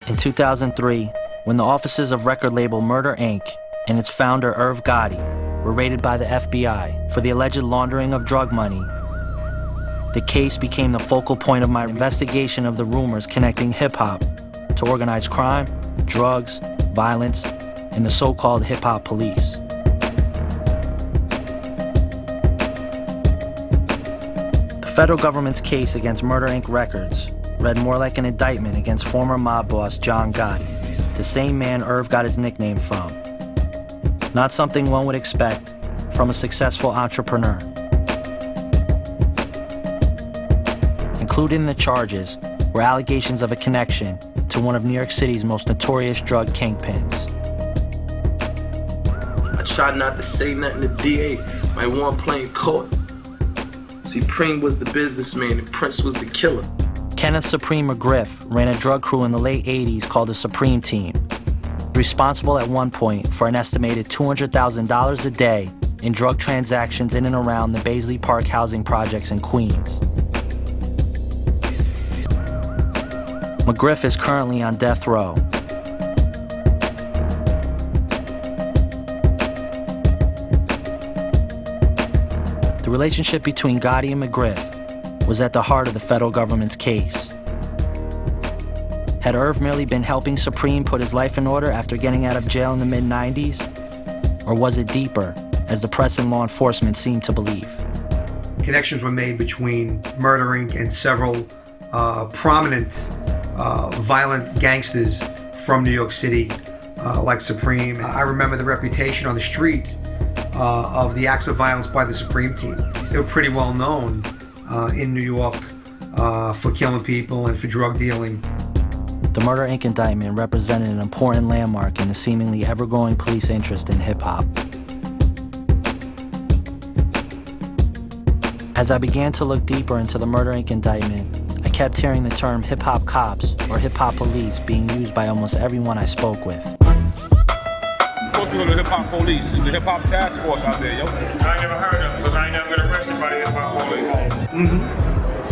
In 2003, when the offices of record label Murder Inc. and its founder Irv Gotti were raided by the FBI for the alleged laundering of drug money, the case became the focal point of my investigation of the rumors connecting hip-hop to organized crime, drugs, violence, and the so-called hip-hop police. The federal government's case against Murder Inc. Records read more like an indictment against former mob boss John Gotti, the same man Irv got his nickname from. Not something one would expect from a successful entrepreneur. Included in the charges were allegations of a connection to one of New York City's most notorious drug kingpins. I tried not to say nothing to DA. My one playing court. Supreme was the businessman and Prince was the killer. Kenneth Supreme McGriff ran a drug crew in the late 80s called the Supreme Team, responsible at one point for an estimated $200,000 a day in drug transactions in and around the Baisley Park housing projects in Queens. McGriff is currently on death row. The relationship between Gotti and McGriff was at the heart of the federal government's case. Had Irv merely been helping Supreme put his life in order after getting out of jail in the mid-90s? Or was it deeper, as the press and law enforcement seemed to believe? Connections were made between Murder Inc. and several prominent violent gangsters from New York City, like Supreme. I remember the reputation on the street of the acts of violence by the Supreme Team. They were pretty well known in New York for killing people and for drug dealing. The Murder Inc. indictment represented an important landmark in the seemingly ever-growing police interest in hip-hop. As I began to look deeper into the Murder Inc. indictment, I kept hearing the term hip-hop cops or hip-hop police being used by almost everyone I spoke with. Supposed to go to hip-hop police. There's a hip-hop task force out there, yo. I ain't never heard of them because I ain't never been arrested by the hip-hop police.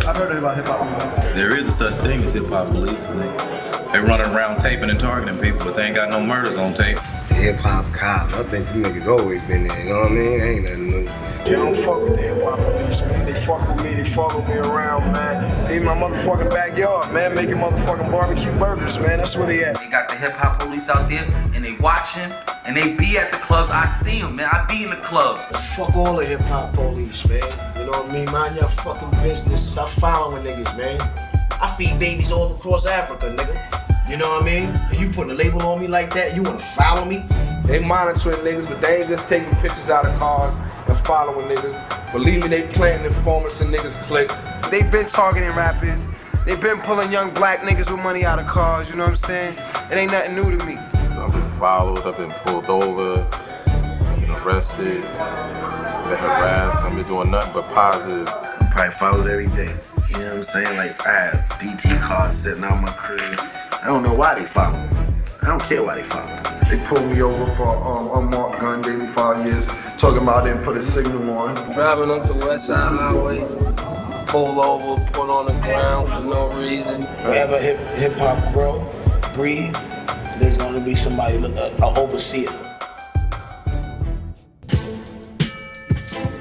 I've heard about hip-hop police. There is a such thing as hip-hop police, and they running around taping and targeting people, but they ain't got no murders on tape. Hip-hop cops, I think them niggas always been there, you know what I mean? Ain't nothing new. They don't fuck with the hip-hop police, man. They fuck with me, they follow me around, man. They in my motherfucking backyard, man, making motherfucking barbecue burgers, man. That's where they at. They got the hip-hop police out there, and they watching, and they be at the clubs. I see them, man. I be in the clubs. Fuck all the hip-hop police, man. You know what I mean? Mind your fucking business. Stop following niggas, man. I feed babies all across Africa, nigga. You know what I mean? And you putting a label on me like that? You wanna follow me? They monitoring niggas, but they ain't just taking pictures out of cars and following niggas. Believe me, they planting informants in niggas' clicks. They been targeting rappers. They been pulling young black niggas with money out of cars, you know what I'm saying? It ain't nothing new to me. I've been followed, I've been pulled over, been arrested, been harassed. I've been doing nothing but positive. I'm probably followed every day. You know what I'm saying? Like, I have DT cars sitting out my crib. I don't know why they follow me. I don't care why they follow me. They pulled me over for unmarked gun, gave me 5 years, talking about I didn't put a signal on. Driving up the West Side Highway, pull over, put on the ground for no reason. Wherever hip-hop grow, breathe, there's gonna be somebody, an overseer.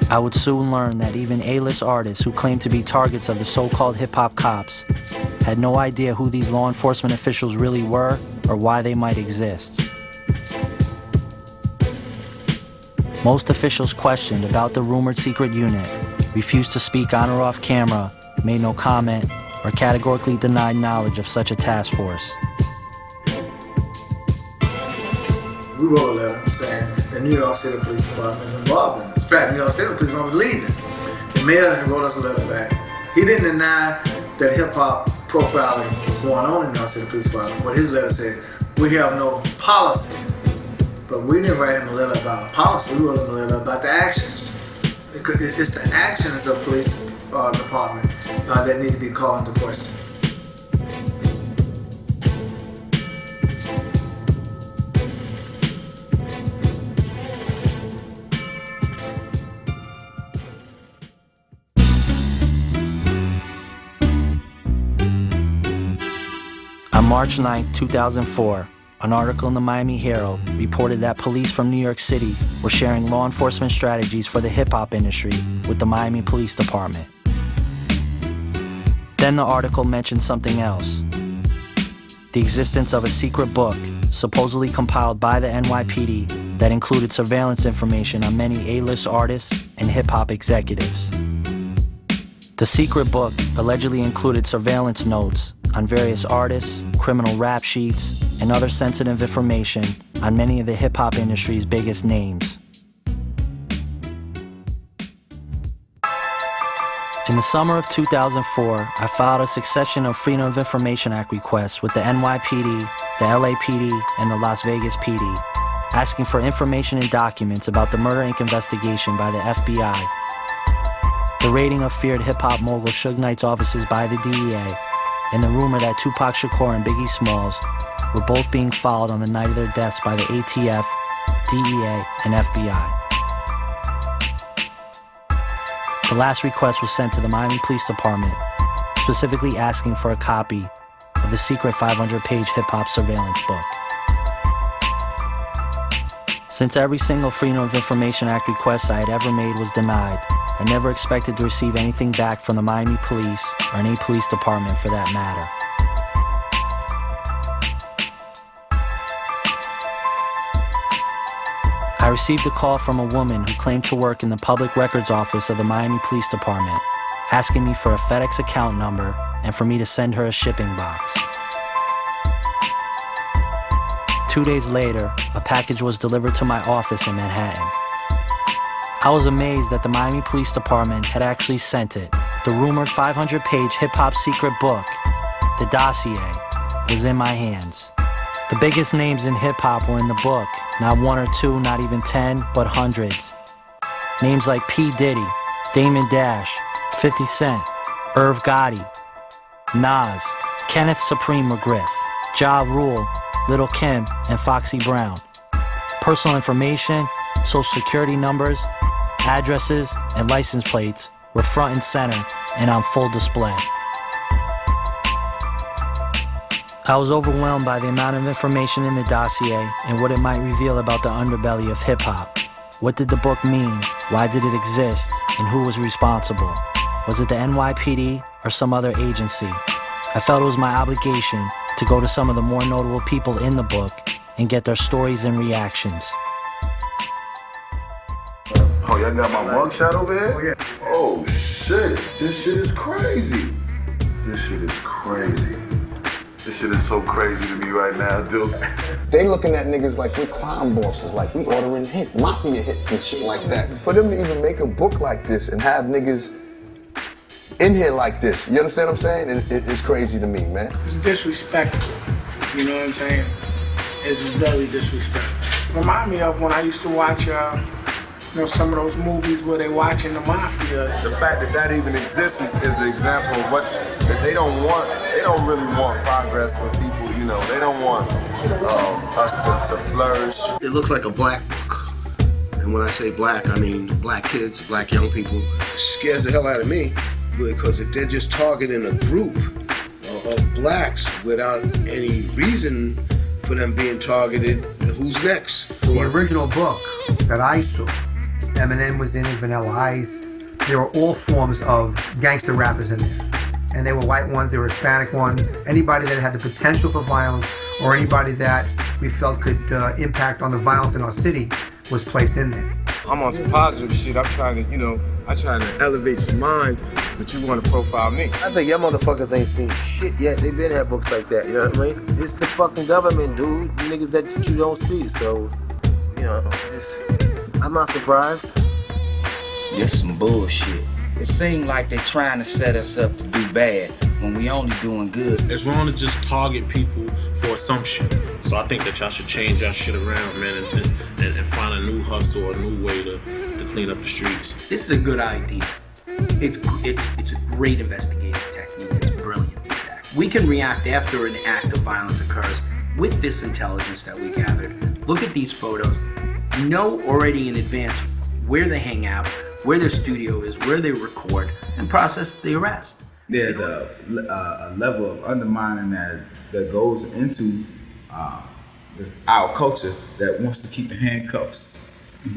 I would soon learn that even A-list artists who claim to be targets of the so-called hip-hop cops had no idea who these law enforcement officials really were or why they might exist. Most officials questioned about the rumored secret unit refused to speak on or off camera, made no comment, or categorically denied knowledge of such a task force. We wrote a letter saying the New York City Police Department is involved in this. In fact, New York City Police Department was leading it. The mayor wrote us a letter back. He didn't deny that hip-hop profiling was going on in New York City Police Department, but his letter said, we have no policy. But we didn't write him a letter about a policy, we wrote him a letter about the actions. It's the actions of police department that need to be called into question. On March 9, 2004, an article in the Miami Herald reported that police from New York City were sharing law enforcement strategies for the hip-hop industry with the Miami Police Department. Then the article mentioned something else: the existence of a secret book, supposedly compiled by the NYPD, that included surveillance information on many A-list artists and hip-hop executives. The secret book allegedly included surveillance notes on various artists, criminal rap sheets, and other sensitive information on many of the hip-hop industry's biggest names. In the summer of 2004, I filed a succession of Freedom of Information Act requests with the NYPD, the LAPD, and the Las Vegas PD, asking for information and documents about the Murder Inc. investigation by the FBI, the raiding of feared hip-hop mogul Suge Knight's offices by the DEA, and the rumor that Tupac Shakur and Biggie Smalls were both being followed on the night of their deaths by the ATF, DEA, and FBI. The last request was sent to the Miami Police Department, specifically asking for a copy of the secret 500-page hip-hop surveillance book. Since every single Freedom of Information Act request I had ever made was denied, I never expected to receive anything back from the Miami Police or any police department for that matter. I received a call from a woman who claimed to work in the public records office of the Miami Police Department, asking me for a FedEx account number and for me to send her a shipping box. 2 days later, a package was delivered to my office in Manhattan. I was amazed that the Miami Police Department had actually sent it. The rumored 500-page hip-hop secret book, the dossier, was in my hands. The biggest names in hip-hop were in the book, not one or two, not even 10, but hundreds. Names like P. Diddy, Damon Dash, 50 Cent, Irv Gotti, Nas, Kenneth Supreme McGriff, Ja Rule, Lil' Kim, and Foxy Brown. Personal information, social security numbers, addresses, and license plates were front and center and on full display. I was overwhelmed by the amount of information in the dossier and what it might reveal about the underbelly of hip-hop. What did the book mean? Why did it exist? And who was responsible? Was it the NYPD or some other agency? I felt it was my obligation to go to some of the more notable people in the book and get their stories and reactions. Oh, y'all got my mugshot over here? Oh, shit. This shit is crazy. This shit is crazy. This shit is so crazy to me right now, dude. They looking at niggas like we're crime bosses, like we ordering hits, mafia hits and shit like that. For them to even make a book like this and have niggas in here like this, you understand what I'm saying? It's crazy to me, man. It's disrespectful, you know what I'm saying? It's very disrespectful. Remind me of when I used to watch, some of those movies where they watching the mafia. The fact that that even exists is an example of what that they don't want. They don't really want progress for people, you know. They don't want us to flourish. It looks like a black book. And when I say black, I mean black kids, black young people. It scares the hell out of me, because if they're just targeting a group of blacks without any reason for them being targeted, who's next? The original book that I saw, Eminem was in it, Vanilla Ice. There were all forms of gangster rappers in there. And they were white ones, they were Hispanic ones. Anybody that had the potential for violence or anybody that we felt could impact on the violence in our city was placed in there. I'm on some positive shit. I'm trying to elevate some minds, but you want to profile me. I think y'all motherfuckers ain't seen shit yet. They been had books like that, you know what I mean? It's the fucking government, dude. Niggas that you don't see, so, you know, I'm not surprised. This some bullshit. It seems like they're trying to set us up to do bad when we only doing good. It's wrong to just target people for assumption. So I think that y'all should change y'all shit around, man, and find a new hustle or a new way to clean up the streets. This is a good idea. It's a great investigative technique. It's brilliant, in fact. We can react after an act of violence occurs with this intelligence that we gathered. Look at these photos. Know already in advance where they hang out, where their studio is, where they record, and process the arrest. there's a level of undermining that goes into our culture that wants to keep the handcuffs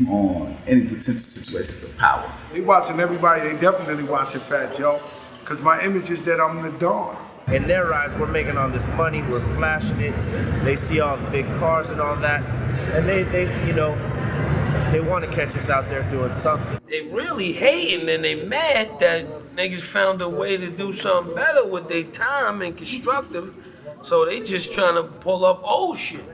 on any potential situations of power. They watching everybody, they definitely watching Fat Joe, because my image is that I'm the Don. In their eyes, we're making all this money, we're flashing it, they see all the big cars and all that, and they want to catch us out there doing something. They really hating and they mad that niggas found a way to do something better with their time and constructive, so they just trying to pull up old shit.